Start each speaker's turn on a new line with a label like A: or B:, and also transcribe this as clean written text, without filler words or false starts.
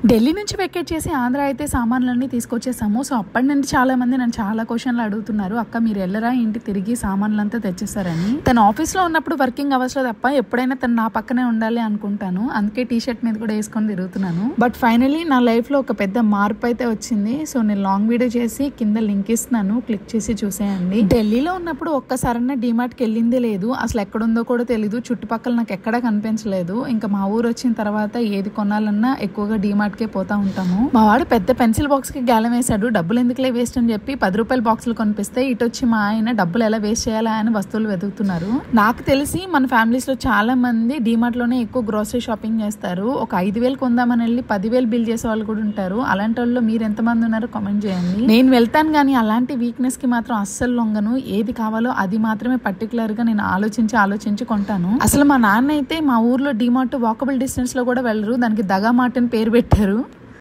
A: ఢిల్లీ నుంచి వెకేట్ చేసి ఆంధ్ర అయితే సామాన్లన్నీ తీసుకొచ్చేసాము. సో అప్పటి నుంచి చాలా మంది నన్ను చాలా క్వశ్చన్లు అడుగుతున్నారు, అక్క మీరు వెళ్ళరా ఇంటి తిరిగి సామాన్లంతా తెచ్చేస్తారని. తన ఆఫీస్లో ఉన్నప్పుడు వర్కింగ్ అవర్స్లో తప్ప ఎప్పుడైనా తను నా పక్కనే ఉండాలి అనుకుంటాను. అందుకే టీ షర్ట్ మీద కూడా వేసుకొని తిరుగుతున్నాను. బట్ ఫైనలీ నా లైఫ్లో ఒక పెద్ద మార్పు అయితే వచ్చింది. సో నేను లాంగ్ వీడియో చేసి కింద లింక్ ఇస్తున్నాను, క్లిక్ చేసి చూసేయండి. ఢిల్లీలో ఉన్నప్పుడు ఒక్కసారన్నా డీమార్ట్కి వెళ్ళిందే లేదు. అసలు ఎక్కడుందో కూడా తెలీదు, చుట్టుపక్కల నాకు ఎక్కడా కనిపించలేదు. ఇంకా మా ఊరు వచ్చిన తర్వాత ఏది కొనాలన్నా ఎక్కువగా డీమార్ట్కే పోతా ఉంటాము. మా వాడు పెద్ద పెన్సిల్ బాక్స్ కి గాలం వేసాడు. డబ్బులు ఎందుకులే వేస్ట్ అని చెప్పి 10 రూపాయల బాక్సులు కొనిపిస్తే ఇటు వచ్చి మా ఆయన డబ్బులు ఎలా వేస్ట్ చేయాలా అని వస్తువులు వెతుకుతున్నారు. నాకు తెలిసి మన ఫ్యామిలీస్ లో చాలా మంది డీమార్ట్ లోనే ఎక్కువ గ్రోసరీ షాపింగ్ చేస్తారు. ఒక 5,000 కొందామని వెళ్ళి 10,000 బిల్ చేసే వాళ్ళు కూడా ఉంటారు. అలాంటి వాళ్ళు మీరు ఎంతమంది ఉన్నారో కామెంట్ చేయండి. నేను వెళ్తాను కానీ అలాంటి వీక్నెస్ కి మాత్రం అస్సలు లొంగను. ఏది కావాలో అది మాత్రమే పర్టికులర్ గా నేను ఆలోచించి కొంటాను. అసలు మా నాన్న అయితే మా ఊర్లో డీమార్ట్ వాకబుల్ డిస్టెన్స్ లో కూడా వెళ్ళరు, దానికి దగా మార్ట్ అని పేరు పెట్టారు.